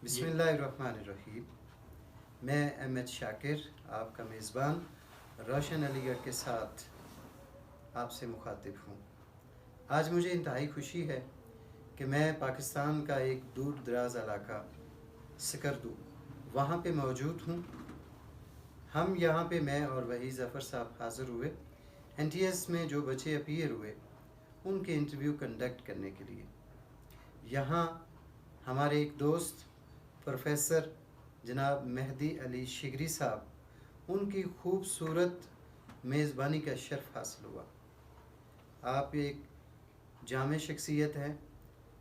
بسم اللہ الرحمن الرحیم. میں احمد شاکر آپ کا میزبان روشن علی گڑھ کے ساتھ آپ سے مخاطب ہوں. آج مجھے انتہائی خوشی ہے کہ میں پاکستان کا ایک دور دراز علاقہ سکردو وہاں پہ موجود ہوں. ہم یہاں پہ میں اور وحید ظفر صاحب حاضر ہوئے NTS میں جو بچے اپیئر ہوئے ان کے انٹرویو کنڈکٹ کرنے کے لیے. یہاں ہمارے ایک دوست پروفیسر جناب مہدی علی شگری صاحب ان کی خوبصورت میزبانی کا شرف حاصل ہوا. آپ ایک جامع شخصیت ہیں.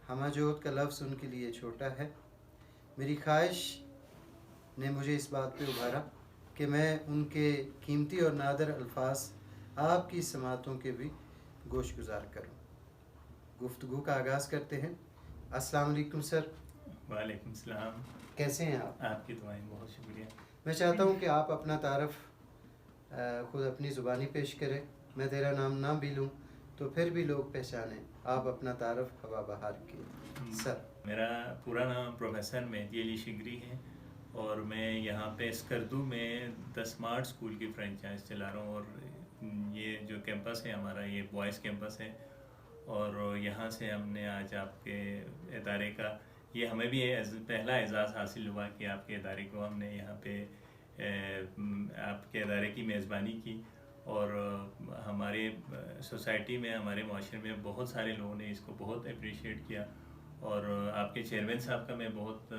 ہمہ جوت کا لفظ ان کے لیے چھوٹا ہے. میری خواہش نے مجھے اس بات پہ ابھارا کہ میں ان کے قیمتی اور نادر الفاظ آپ کی سماعتوں کے بھی گوش گزار کروں. گفتگو کا آغاز کرتے ہیں. السلام علیکم سر. وعلیکم السلام. کیسے ہیں آپ؟ آپ کی دعائیں، بہت شکریہ. میں چاہتا ہوں کہ آپ اپنا تعارف خود اپنی زبانی پیش کریں. میں تیرا نام نہ بھی لوں تو پھر بھی لوگ پہچانیں. آپ اپنا تعارف ہوا بہار کے سر. میرا پورا نام پروفیسر مہدی علی شگری ہے اور میں یہاں پہ اسکردو میں دا اسمارٹ اسکول کی فرینچائز چلا رہا ہوں. اور یہ جو کیمپس ہے ہمارا، یہ بوائز کیمپس ہے. اور یہاں سے ہم نے آج آپ کے ادارے کا، یہ ہمیں بھی پہلا اعزاز حاصل ہوا کہ آپ کے ادارے کو ہم نے یہاں پہ آپ کے ادارے کی میزبانی کی. اور ہمارے سوسائٹی میں، ہمارے معاشرے میں بہت سارے لوگوں نے اس کو بہت اپریشیٹ کیا. اور آپ کے چیئرمین صاحب کا میں بہت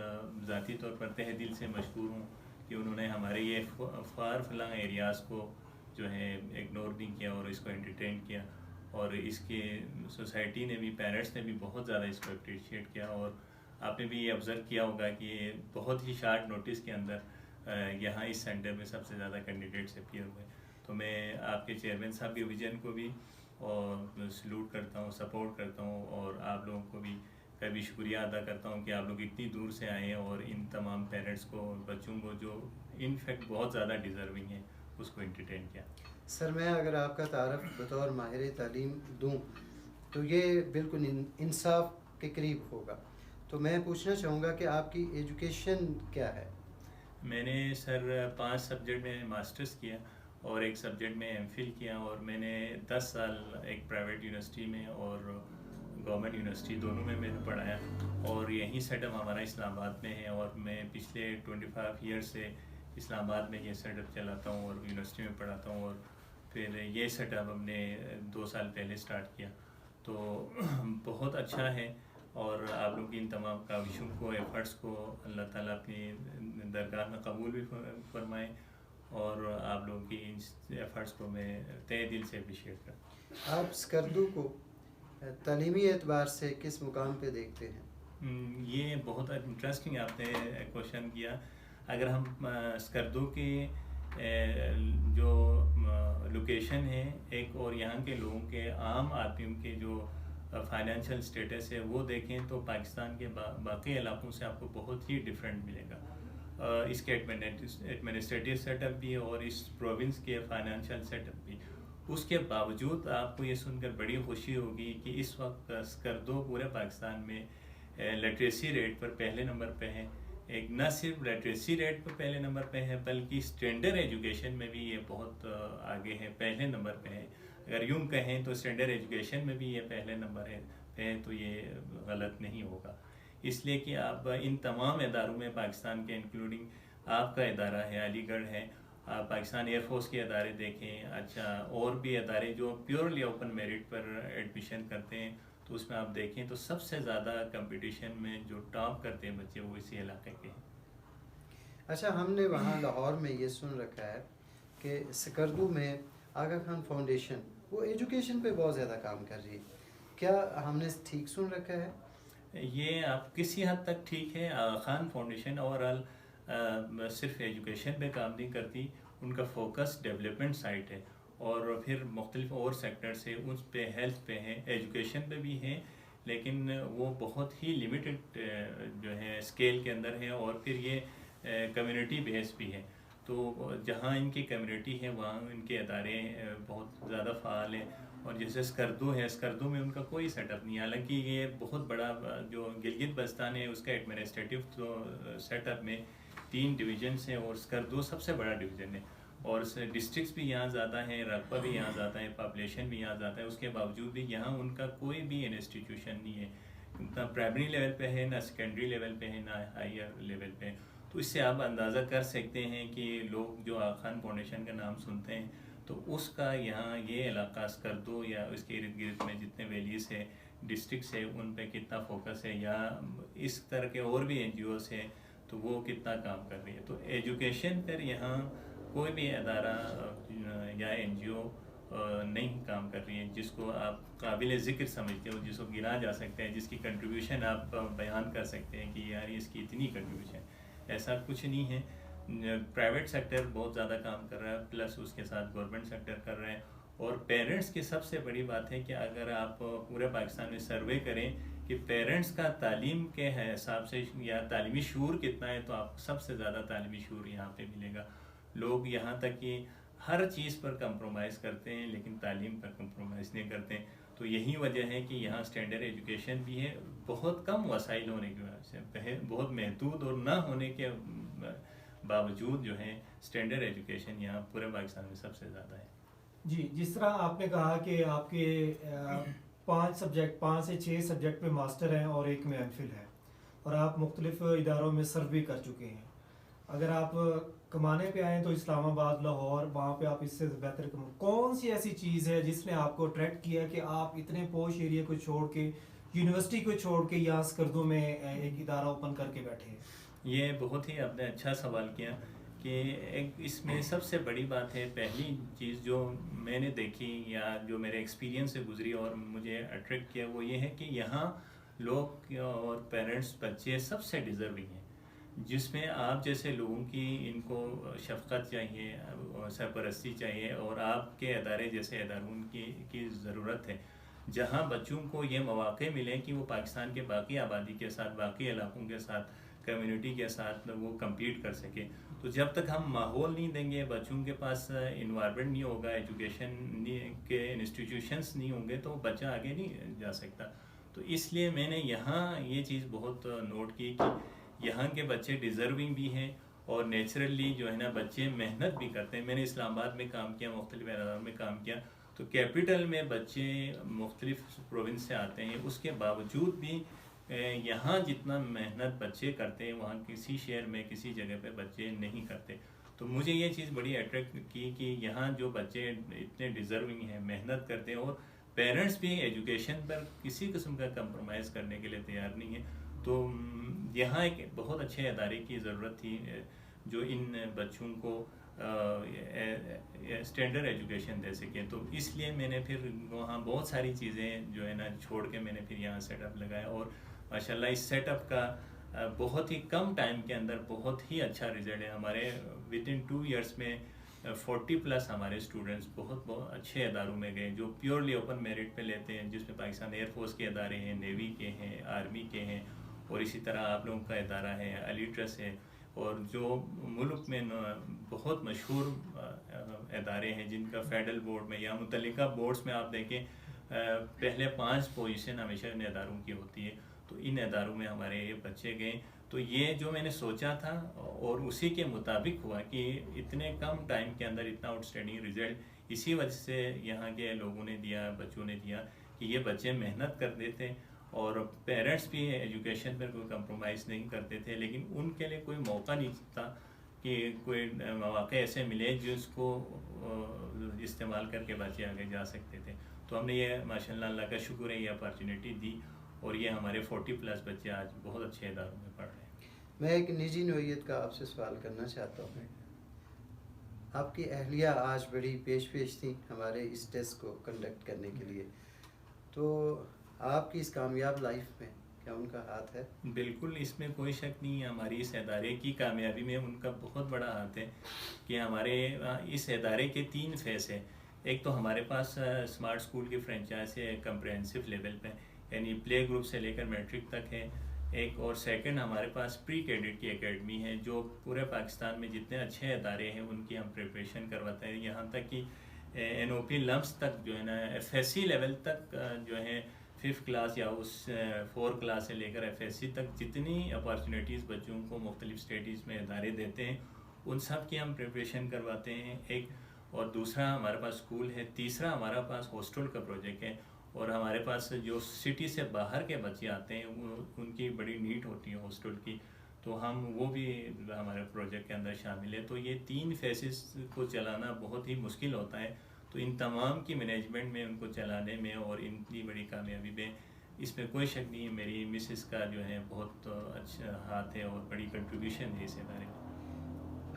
ذاتی طور پر تہ دل سے مشکور ہوں کہ انہوں نے ہمارے یہ فار فلنگ ایریاز کو جو ہے اگنور نہیں کیا اور اس کو انٹرٹین کیا. اور اس کے سوسائٹی نے بھی، پیرنٹس نے بھی بہت زیادہ اس کو اپریشیٹ کیا. اور آپ نے بھی یہ آبزرو کیا ہوگا کہ بہت ہی شارٹ نوٹس کے اندر یہاں اس سینٹر میں سب سے زیادہ کینڈیڈیٹس اپیئر ہوئے. تو میں آپ کے چیئرمین صاحب کے ویژن کو بھی اور سلوٹ کرتا ہوں، سپورٹ کرتا ہوں. اور آپ لوگوں کو بھی کا بھی شکریہ ادا کرتا ہوں کہ آپ لوگ اتنی دور سے آئے ہیں اور ان تمام پیرنٹس کو، بچوں کو جو ان فیکٹ بہت زیادہ ڈیزرونگ ہیں، اس کو انٹرٹین کیا. سر میں اگر آپ کا تعارف بطور ماہر تعلیم دوں تو یہ بالکل انصاف کے قریب ہوگا. تو میں پوچھنا چاہوں گا کہ آپ کی ایجوکیشن کیا ہے؟ میں نے سر 5 سبجیکٹ میں ماسٹرز کیا اور 1 سبجیکٹ میں MPhil کیا. اور میں نے 10 سال ایک پرائیویٹ یونیورسٹی میں اور گورنمنٹ یونیورسٹی دونوں میں نے پڑھایا. اور یہی سیٹ اپ ہمارا اسلام آباد میں ہے اور میں پچھلے 25 ایئر سے اسلام آباد میں یہ سیٹ اپ چلاتا ہوں اور یونیورسٹی میں پڑھاتا ہوں. اور پھر یہ سیٹ اپ ہم نے 2 سال پہلے سٹارٹ کیا. تو بہت اچھا ہے. اور آپ لوگوں کی ان تمام کاوشوں کو، ایفرٹس کو اللہ تعالیٰ اپنی درگاہ میں قبول بھی فرمائے. اور آپ لوگوں کی ان ایفرٹس کو میں تہ دل سے اپریشیٹ کرتا ہوں. آپ اسکردو کو تعلیمی اعتبار سے کس مقام پہ دیکھتے ہیں؟ یہ بہت انٹرسٹنگ آپ نے کوشچن کیا. اگر ہم اسکردو کی جو لوکیشن ہے ایک، اور یہاں کے لوگوں کے، عام آدمیوں کے جو فائنینشیل سٹیٹس ہے وہ دیکھیں تو پاکستان کے باقی علاقوں سے آپ کو بہت ہی ڈفرینٹ ملے گا. اس کے ایڈمنسٹریٹو سیٹ اپ بھی اور اس پروونس کے فائنینشیل سیٹ اپ بھی. اس کے باوجود آپ کو یہ سن کر بڑی خوشی ہوگی کہ اس وقت اسکردو پورے پاکستان میں لٹریسی ریٹ پر پہلے نمبر پہ ہے. ایک نہ صرف لٹریسی ریٹ پر پہلے نمبر پہ ہے بلکہ اسٹینڈرڈ ایجوکیشن میں بھی یہ بہت آگے ہے، پہلے نمبر پہ ہے. اگر یوں کہیں تو اسٹینڈرڈ ایجوکیشن میں بھی یہ پہلے نمبر ہے تو یہ غلط نہیں ہوگا. اس لیے کہ آپ ان تمام اداروں میں پاکستان کے، انکلوڈنگ آپ کا ادارہ ہے، علی گڑھ ہے، آپ پاکستان ایئر فورس کے ادارے دیکھیں. اچھا، اور بھی ادارے جو پیورلی اوپن میرٹ پر ایڈمیشن کرتے ہیں تو اس میں آپ دیکھیں تو سب سے زیادہ کمپٹیشن میں جو ٹاپ کرتے ہیں بچے وہ اسی علاقے کے ہیں. اچھا، ہم نے وہاں لاہور میں یہ سن رکھا ہے کہ سکردو میں آغا خان فاؤنڈیشن وہ ایجوکیشن پہ بہت زیادہ کام کر رہی ہے. کیا ہم نے ٹھیک سن رکھا ہے؟ یہ آپ کسی حد تک ٹھیک ہے. آغا خان فاؤنڈیشن اوورال صرف ایجوکیشن پہ کام نہیں کرتی، ان کا فوکس ڈیولپمنٹ سائٹ ہے. اور پھر مختلف اور سیکٹرس ہیں، اس پہ ہیلتھ پہ ہیں، ایجوکیشن پہ بھی ہیں، لیکن وہ بہت ہی لیمیٹڈ جو ہے اسکیل کے اندر ہے. اور پھر یہ کمیونٹی بیس بھی ہے. تو جہاں ان کی کمیونٹی ہے وہاں ان کے ادارے بہت زیادہ فعال ہیں. اور جیسے اسکردو ہے، اسکردو میں ان کا کوئی سیٹ اپ نہیں ہے، حالانکہ یہ بہت بڑا جو گلگت بلتستان ہے اس کا ایڈمنسٹریٹو سیٹ اپ میں 3 ڈویژنس ہیں اور اسکردو سب سے بڑا ڈویژن ہے، اور ڈسٹرکس بھی یہاں زیادہ ہیں، رقبہ بھی یہاں زیادہ ہے، پاپولیشن بھی یہاں زیادہ ہے، اس کے باوجود بھی یہاں ان کا کوئی بھی انسٹیٹیوشن نہیں ہے، نہ پرائمری لیول پہ ہے، نہ سیکنڈری لیول پہ ہے، نہ ہائر لیول پہ ہے۔ تو اس سے آپ اندازہ کر سکتے ہیں کہ لوگ جو آغا خان فاؤنڈیشن کا نام سنتے ہیں تو اس کا یہاں یہ علاقہ اسکردو یا اس کے ارد گرد میں جتنے ویلیز ہے، ڈسٹرکس ہے، ان پہ کتنا فوکس ہے، یا اس طرح کے اور بھی این جی اوز ہے تو وہ کتنا کام کر رہی ہے۔ تو ایجوکیشن پر یہاں کوئی بھی ادارہ یا این جی او نہیں کام کر رہی ہے جس کو آپ قابل ذکر سمجھتے ہو، جس کو گنا جا سکتا ہے، جس کی کنٹریبیوشن آپ بیان کر سکتے ہیں کہ یار اس کی اتنی کنٹریبیوشن، ایسا کچھ نہیں ہے۔ پرائیویٹ سیکٹر بہت زیادہ کام کر رہا ہے، پلس اس کے ساتھ گورنمنٹ سیکٹر کر رہے ہیں، اور پیرنٹس کی سب سے بڑی بات ہے کہ اگر آپ پورے پاکستان میں سروے کریں کہ پیرنٹس کا تعلیم کے حساب سے یا تعلیمی شعور کتنا ہے، تو آپ سب سے زیادہ تعلیمی شعور یہاں پہ ملے گا۔ لوگ یہاں تک کہ ہر چیز پر کمپرومائز کرتے ہیں لیکن تعلیم پر کمپرومائز نہیں کرتے ہیں۔ تو یہی وجہ ہے کہ یہاں اسٹینڈرڈ ایجوکیشن بھی ہے، بہت کم وسائل ہونے کی وجہ سے، بہت محدود اور نہ ہونے کے باوجود جو ہے اسٹینڈرڈ ایجوکیشن یہاں پورے پاکستان میں سب سے زیادہ ہے۔ جی، جس طرح آپ نے کہا کہ آپ کے 5 سے 6 سبجیکٹ پہ ماسٹر ہیں اور 1 میں ایم فل ہے، اور آپ مختلف اداروں میں سروے کر چکے ہیں، اگر آپ کمانے پہ آئیں تو اسلام آباد، لاہور، وہاں پہ آپ اس سے بہتر کون سی ایسی چیز ہے جس نے آپ کو اٹریکٹ کیا کہ آپ اتنے پوش ایریا کو چھوڑ کے، یونیورسٹی کو چھوڑ کے یہاں اسکردو میں ایک ادارہ اوپن کر کے بیٹھے ہیں؟ یہ بہت ہی آپ نے اچھا سوال کیا کہ ایک اس میں سب سے بڑی بات ہے، پہلی چیز جو میں نے دیکھی یا جو میرے ایکسپیرینس سے گزری اور مجھے اٹریکٹ کیا وہ یہ ہے کہ یہاں لوگ اور پیرنٹس، بچے سب سے ڈیزرونگ ہیں، جس میں آپ جیسے لوگوں کی ان کو شفقت چاہیے، سرپرستی چاہیے، اور آپ کے ادارے جیسے اداروں کی ضرورت ہے، جہاں بچوں کو یہ مواقع ملیں کہ وہ پاکستان کے باقی آبادی کے ساتھ، باقی علاقوں کے ساتھ، کمیونٹی کے ساتھ وہ کمپیٹ کر سکے۔ تو جب تک ہم ماحول نہیں دیں گے، بچوں کے پاس انوائرمنٹ نہیں ہوگا، ایجوکیشن کے انسٹیٹیوشنس نہیں ہوں گے، تو بچہ آگے نہیں جا سکتا۔ تو اس لیے میں نے یہاں یہ چیز بہت نوٹ کی کہ یہاں کے بچے ڈیزرونگ بھی ہیں، اور نیچرلی جو ہے نا بچے محنت بھی کرتے ہیں۔ میں نے اسلام آباد میں کام کیا، مختلف اداروں میں کام کیا، تو کیپٹل میں بچے مختلف پروونس سے آتے ہیں، اس کے باوجود بھی یہاں جتنا محنت بچے کرتے ہیں وہاں کسی شہر میں، کسی جگہ پہ بچے نہیں کرتے۔ تو مجھے یہ چیز بڑی اٹریکٹ کی کہ یہاں جو بچے اتنے ڈیزرونگ ہیں، محنت کرتے ہیں، اور پیرنٹس بھی ایجوکیشن پر کسی قسم کا کمپرومائز کرنے کے لیے تیار نہیں ہے۔ تو یہاں ایک بہت اچھے ادارے کی ضرورت تھی جو ان بچوں کو اسٹینڈرڈ ایجوکیشن دے سکے۔ تو اس لیے میں نے پھر وہاں بہت ساری چیزیں جو ہے نا چھوڑ کے میں نے پھر یہاں سیٹ اپ لگایا، اور ماشاءاللہ اس سیٹ اپ کا بہت ہی کم ٹائم کے اندر بہت ہی اچھا رزلٹ ہے۔ ہمارے ودن 2 ایئرس میں 40+ ہمارے اسٹوڈنٹس بہت اچھے اداروں میں گئے جو پیورلی اوپن میرٹ پہ لیتے ہیں، جس میں پاکستان ایئر فورس کے ادارے ہیں، نیوی کے ہیں، آرمی کے ہیں، اور اسی طرح آپ لوگوں کا ادارہ ہے علی ٹرس ہے، اور جو ملک میں بہت مشہور ادارے ہیں جن کا فیڈرل بورڈ میں یا متعلقہ بورڈز میں آپ دیکھیں پہلے 5 پوزیشن ہمیشہ ان اداروں کی ہوتی ہے۔ تو ان اداروں میں ہمارے یہ بچے گئے، تو یہ جو میں نے سوچا تھا اور اسی کے مطابق ہوا کہ اتنے کم ٹائم کے اندر اتنا آؤٹ اسٹینڈنگ رزلٹ اسی وجہ سے یہاں کے لوگوں نے دیا، بچوں نے دیا کہ یہ بچے محنت کرتے تھے، اور پیرنٹس بھی ایجوکیشن پر کوئی کمپرومائز نہیں کرتے تھے، لیکن ان کے لیے کوئی موقع نہیں تھا کہ کوئی مواقع ایسے ملے جس کو استعمال کر کے بچے آگے جا سکتے تھے۔ تو ہم نے یہ ماشاءاللہ اللہ کا شکر ہے یہ اپارچونیٹی دی، اور یہ ہمارے 40+ بچے آج بہت اچھے اداروں میں پڑھ رہے ہیں۔ میں ایک نجی نوعیت کا آپ سے سوال کرنا چاہتا ہوں۔ آپ کی اہلیہ آج بڑی پیش تھیں ہمارے اس ٹیسٹ کو کنڈکٹ کرنے کے لیے، تو آپ کی اس کامیاب لائف میں کیا ان کا ہاتھ ہے؟ بالکل، اس میں کوئی شک نہیں ہے، ہماری اس ادارے کی کامیابی میں ان کا بہت بڑا ہاتھ ہے کہ ہمارے اس ادارے کے 3 فیس ہیں۔ ایک تو ہمارے پاس اسمارٹ اسکول کی فرینچائز ہے کمپریہنسو لیول پہ، یعنی پلے گروپ سے لے کر میٹرک تک ہے ایک، اور سیکنڈ ہمارے پاس پری کیڈٹ کی اکیڈمی ہے جو پورے پاکستان میں جتنے اچھے ادارے ہیں ان کی ہم پریپریشن کرواتے ہیں، یہاں تک کہ NOP لمس تک جو ہے نا FSC لیول تک جو ہے 5th کلاس یا اس 4 کلاس سے لے کر FSC تک جتنی اپارچونیٹیز بچوں کو مختلف اسٹیٹس میں ادارے دیتے ہیں ان سب کی ہم پریپریشن کرواتے ہیں ایک. اور دوسرا ہمارے پاس اسکول ہے. تیسرا ہمارا پاس ہاسٹل کا پروجیکٹ ہے. اور ہمارے پاس جو سٹی سے باہر کے بچے آتے ہیں وہ ان کی بڑی نیڈ ہوتی ہے ہاسٹل کی, تو ہم وہ بھی ہمارے پروجیکٹ کے اندر شامل ہے. تو یہ 3 فیسز کو چلانا بہت ہی مشکل ہوتا ہے. تو ان تمام کی مینجمنٹ میں ان کو چلانے میں اور ان کی بڑی کامیابی میں اس میں کوئی شک نہیں ہے میری مسز کا جو ہے بہت اچھا ہاتھ ہے اور بڑی کنٹریبیوشن ہے اس ادارے میں.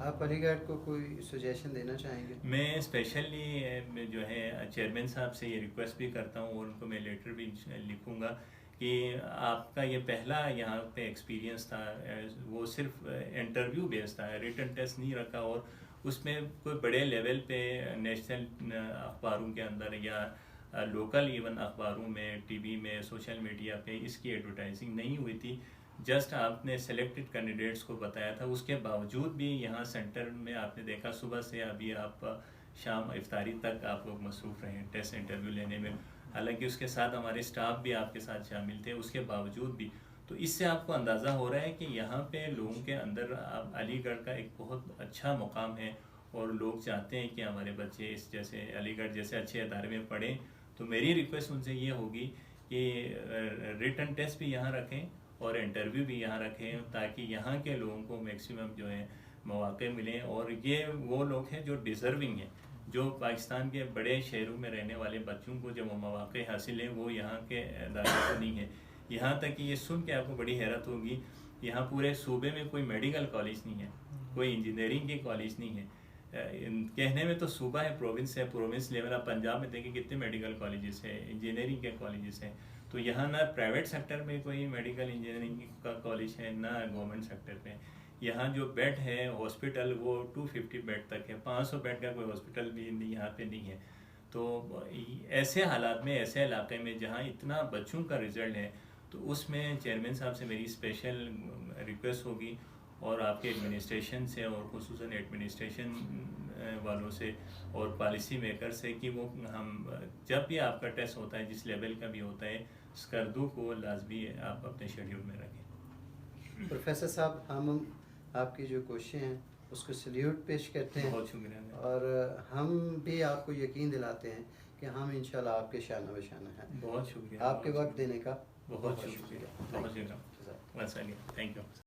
آپ علی گڑھ کو کوئی سجیشن دینا چاہیں گے؟ میں اسپیشلی جو ہے چیئرمین صاحب سے یہ ریکویسٹ بھی کرتا ہوں اور ان کو میں لیٹر بھی لکھوں گا کہ آپ کا یہ پہلا یہاں پہ ایکسپیرینس تھا, وہ صرف انٹرویو بیس تھا, ریٹن ٹیسٹ نہیں رکھا, اور اس میں کوئی بڑے لیول پہ نیشنل اخباروں کے اندر یا لوکل ایون اخباروں میں, ٹی وی میں, سوشل میڈیا پہ اس کی ایڈورٹائزنگ نہیں ہوئی تھی. جسٹ آپ نے سلیکٹڈ کینڈیڈیٹس کو بتایا تھا. اس کے باوجود بھی یہاں سینٹر میں آپ نے دیکھا صبح سے ابھی آپ شام افطاری تک آپ لوگ مصروف رہے ٹیسٹ انٹرویو لینے میں, حالانکہ اس کے ساتھ ہمارے اسٹاف بھی آپ کے ساتھ شامل تھے. اس کے باوجود بھی تو اس سے آپ کو اندازہ ہو رہا ہے کہ یہاں پہ لوگوں کے اندر علی گڑھ کا ایک بہت اچھا مقام ہے اور لوگ چاہتے ہیں کہ ہمارے بچے اس جیسے علی گڑھ جیسے اچھے ادارے میں پڑھیں. تو میری ریکویسٹ ان سے یہ ہوگی کہ ریٹن ٹیسٹ بھی یہاں رکھیں اور انٹرویو بھی یہاں رکھیں تاکہ یہاں کے لوگوں کو میکسیمم جو ہے مواقع ملیں. اور یہ وہ لوگ ہیں جو ڈیزرونگ ہیں, جو پاکستان کے بڑے شہروں میں رہنے والے بچوں کو جو مواقع حاصل ہیں وہ یہاں کے ادارے کو نہیں ہے. یہاں تک کہ یہ سن کے آپ کو بڑی حیرت ہوگی, یہاں پورے صوبے میں کوئی میڈیکل کالج نہیں ہے, کوئی انجینئرنگ کی کالج نہیں ہے. کہنے میں تو صوبہ ہے, پروونس ہے, پروونس لیول آپ پنجاب میں دیکھیں کتنے میڈیکل کالجز ہیں, انجینئرنگ کے کالجز ہیں. تو یہاں نہ پرائیویٹ سیکٹر میں کوئی میڈیکل انجینئرنگ کا کالج ہے نہ گورنمنٹ سیکٹر میں. یہاں جو بیڈ ہے ہاسپٹل وہ 250 بیڈ تک ہے, 500 بیڈ کا کوئی ہاسپٹل بھی نہیں یہاں پہ نہیں ہے. تو ایسے حالات میں, ایسے علاقے میں جہاں اتنا بچوں کا رزلٹ ہے, تو اس میں چیئرمین صاحب سے میری اسپیشل ریکویسٹ ہوگی اور آپ کے ایڈمنسٹریشن سے اور خصوصاً ایڈمنسٹریشن والوں سے اور پالیسی میکر سے کہ وہ ہم جب بھی آپ کا ٹیسٹ ہوتا ہے جس لیول کا بھی ہوتا ہے اسکردو کو لازمی آپ اپنے شیڈیول میں رکھیں. پروفیسر صاحب, ہم آپ کی جو کوششیں ہیں اس کو سلیوٹ پیش کرتے ہیں. بہت شکریہ. اور ہم بھی آپ کو یقین دلاتے ہیں کہ ہم انشاءاللہ آپ کے شانہ بشانہ ہیں. بہت شکریہ آپ کے وقت دینے کا بہت شکریہ. بہت شکریہ. Thank you.